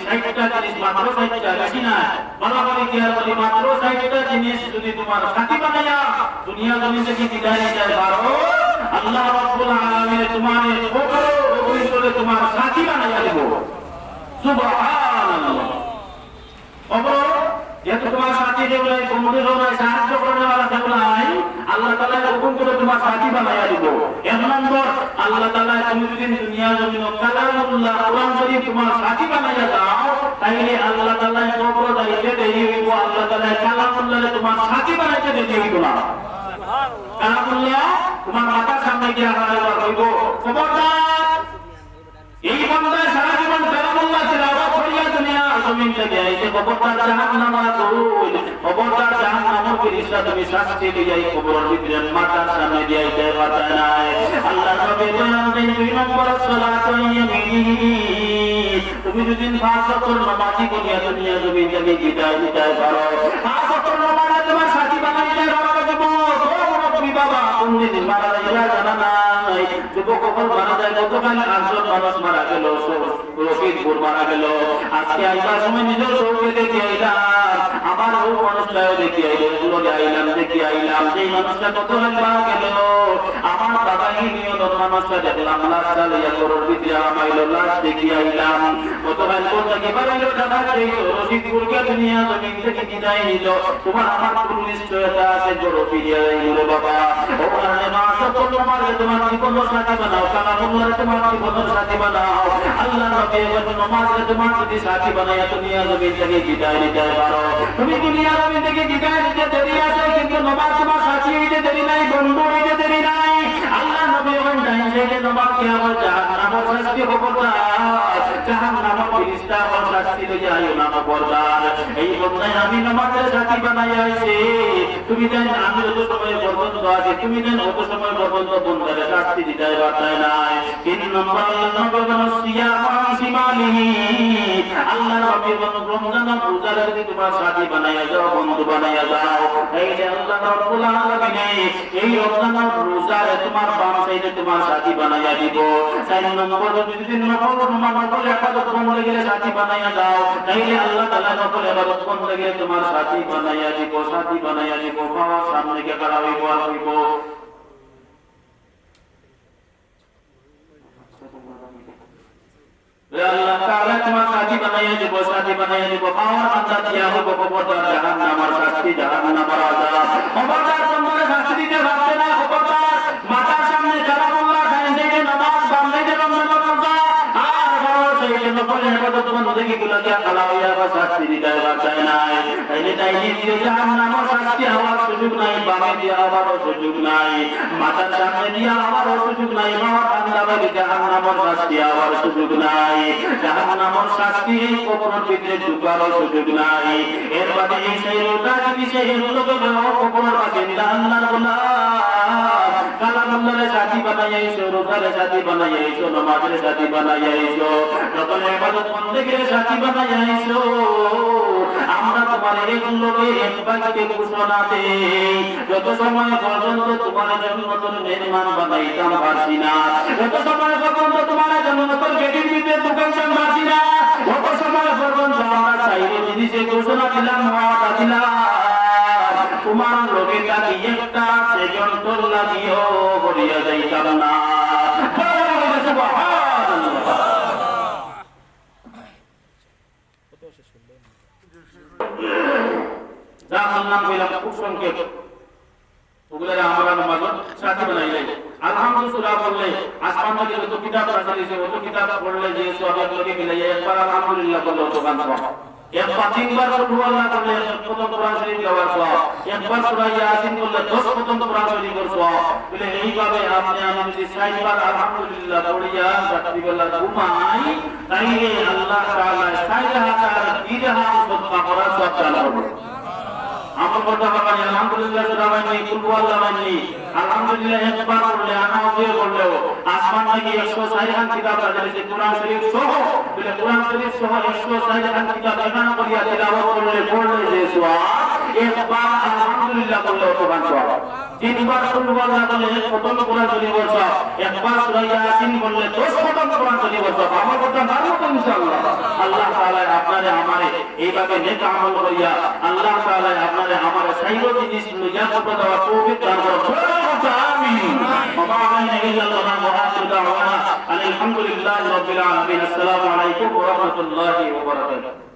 60টা জিনিস মাত্র 60টা বেশি না ভালো করে খেয়াল করি মাত্র 60টা জিনিস যদি তোমার সাথী বানায়া দুনিয়া জমিন থেকে বিদায় নিয়ে যায় পারো আল্লাহ রাব্বুল আলামিন তোমার কবর ওই করে তোমার সাথী বানায়া দেব সুবহানাল্লাহ কবর যেহেতু তোমার সাথী যেগুলো বন্ধু যেগুলো সাহায্য করতে वाला যেগুলো নাই আল্লাহ তাআলা হুকুম করে তোমার সাথী বানায়া দিব এক নম্বর আল্লাহ তাআলা তুমি যদি দুনিয়া জমিন কালামুল্লাহ কোরআন শরীফ তোমার সাথী বানায়া দাও তাইলে আল্লাহ তাআলা কবর যাইতে দেরি হইব আল্লাহ তাআলা কালামুল্লাহ তোমার সাথী বানাইতে দেরি হইব না সুবহানাল্লাহ কালামুল্লাহ তোমার মাথার সামনে গিয়ে হারাইবার হইব খবরদার এই বান্দা সারা জীবন কালামুল্লাহ তিলাওয়াত করিয়া দুনিয়া জমিন থেকে আইছে খবরদার জাহান্নামে কইল খবরদার জাহান্নামের ফেরেশতা তুমি শাস্তি দিয়াই কবরের ভিতরে মাথার সামনে দিয়াই দেওয়াটা নাই আল্লাহ নবী বলেন দুই নম্বর সালাত ইয়ামিনি তুমি যদি 5 ওয়াক্ত নামাজি করিয়া দুনিয়া জমিন থেকে বিদায় দিতে পারো 5 ওয়াক্ত নামাজ তোমার সাথী বানাইতে পারো যুবক বাবা কোনদিন মারা যায় জানা নাই যুবক কখন মারা যায় গতকাল 8 জন মানুষ মারা গেল রশিদপুর মারা গেল আজকে আইবার সময় নিজের চোখে দেখে আইলাম আমার ওই মানুষটাও দেখে আইলো এগুলো আইলাম দেখে আইলাম সেই মানুষটা গতকাল মারা গেল আমার দাদাই নিয়ত মানুষটা দেখলাম লাশটা লইয়া করোর ভিতরে আমাইলো লাশ দেখে আইলাম গতকাল কোন থেকে বাড়াইলো দাদা সেই রশিদপুরকে দুনিয়া জমিন থেকে বিদায় নিল তোমার আমার কোন নিশ্চয়তা আছে বড় ফিরিয়া যাইল বাবা ও কারণে মা সকল তোমার জীবন সাথী বানাও কালামুল্লাহ তোমার জীবন সাথী বানাও আল্লাহ নবী বলেন নামাজে তোমার যদি সাথী বানায়া দুনিয়া জমিন থেকে বিদায় নিতে পারো তুমি দুনিয়া জমিন থেকে বিদায় নিতে দেরি আছে কিন্তু নামাজ তোমার সাথী হইতে দেরি নাই বন্ধু হইতে দেরি নাই আল্লাহ নবী বলেন যে নামাজ কিয়ামত জাহান্নামের শাস্তি খবরদার জাহান্নামের ফেরেশতা আর শাস্তি লইয়া আইও না খবরদার এই বন্দায় আমি নামাজের সাথী বানায়া আইছি তুমি জান আমি যত সময় পর্যন্ত আছি তুমি জান অত সময় পর্যন্ত বন্দার শাস্তি দিতে পারতাই নাই তিন নম্বর আল্লাহ নবী বলেন সিয়ামা সিমালিহি আল্লাহ নবী বলেন রমজান রোজার যদি তোমার সাথী বানায়া যাও বন্ধু বানায়া যাও এই যে আল্লাহ রাব্বুল আলামিন এই রমজান রোজার তোমার বাম সাইডে তোমার সাথী বানায়া দিব চার নম্বর যদি নফল নমাজ ইবাদত বন্ধ গেলে সাথী বানায়া দাও তাইলে আল্লাহ তাআলা নফল ইবাদত বন্ধ গেলে তোমার সাথী বানায়া দিব বাবা সামনে গিয়ে খাড়া হইব আর হইব আল্লাহ তাআলা তোমার সাথী বানায়া দিব পাওয়ার বান্দা দিয়া হবে খবরদার জাহান্নামের শাস্তি জাহান্নামের আযাব খবরদার তোমার শাস্তি দিতে পারবে না খবরদার মাথার সামনে কালামুল্লাহ খাইছে যে নামাজ বান্দাইতে রমজান রোজা আর বড় সেই নফল ইবাদত বন্ধ গিয়ে দিয়া খালা হইয়া বা শাস্তি দিতে পারবে না তাইলে দিয়ে জাহান্নামের শাস্তি হওয়ার সুযোগ নাই বামে দিয়া হওয়ার সুযোগ নাই মাথার সামনে দিয়া হওয়ার সুযোগ নাই বাবার বান্দা বলি জাহান্নামের শাস্তি হওয়ার সুযোগ নাই জাহান্নামের শাস্তি কবরের ভিতরে ঢুকার সুযোগ নাই এর বাদে সেই রোজা যদি সেই লোকে কবরের কাছে আল্লাহর গোলাম কালামুল্লাহর সাথী বানাইছো রোজার সাথী বানাইছো নামাজের সাথী বানাইছো যখন ইবাদত বন্দেগীর সাথী বানাইছো আমরা তোমার এগুলোকে একবারকে ঘোষণা দেই যত সময় পর্যন্ত তোমার জন্মদিন মেহমান বানাইতাম পারছি না যত সময় পর্যন্ত তোমার জন্মদিন গেটের ভিতরে ঢুকাইতাম পারছি না তত সময় পর্যন্ত আমরা চাইলে জিনিসে ঘোষণা দিলাম ওয়াদা দিলাম তোমার লোকে তাকি একটা সেকেন্ড তোর লাগিও বলিয়া যাইতাম না সুবহানাল্লাহ যা বললাম কইলাম খুব সংক্ষেপ ওগুলা আমরা নামাজ সাথী বানাইলাই আলহামদুলিল্লাহ বললে আসমান থেকে যত কিতাব আসছে অত কিতাব পড়লে যে সওয়াব লাগে মিলাইয়া একবার আলহামদুলিল্লাহ বললে তো গান পাবো একবার তিনবার আল্লাহ করলে কত কোরআন শরীফ দেওয়ার সওয়াব একবার সূরা ইয়াসিন করলে 10 পর্যন্ত কোরআন শরীফের সওয়াব বলে এইভাবে আপনি আমি যদি 60 বার আলহামদুলিল্লাহ পড়িয়া রাত্রিবেলা ঘুমাই তাইলে আল্লাহ তাআলা 60,000 দিরহাম সদকা করার সওয়াব দান করবে আমল করতে পারবেন আলহামদুলিল্লাহ সুবহানাল্লাহ কুল আল্লাহ মানি আলহামদুলিল্লাহ একবার পড়লে আনাওয়ে পড়লেও আসমান থেকে 160 খান কিতাব আছে কোরআন শরীফ সহ বলে কোরআন শরীফ সহ 160 খান কিতাব এখানে করিয়া তিলাওয়াত করলে যে সওয়াব একবার আলহামদুলিল্লাহ বললেও তো গান সওয়াব তিনবার সুবহান বলে প্রথম কোরআন শরীফ বলছো, একবার সূরা ইয়াসিন বললে 10 প্রথম কোরআন শরীফ বলছো। আমার কথা মানবো তো ইনশাআল্লাহ। আল্লাহ তাআলা আপনারে আমারে এইভাবে নেক আমল করিয়া আল্লাহ তাআলা আপনারে আমারে সাইয়্যিদ জিনিস লইয়া করতে দেওয়া তৌফিক দান করুন। আমিন। ওয়া আলাইনা ইল্লাল্লাহ ওয়া আখিরু দাওয়ানা আলহামদুলিল্লাহি রাব্বিল আলামিন। আসসালামু আলাইকুম ওয়া রাহমাতুল্লাহি ওয়া বারাকাতুহু।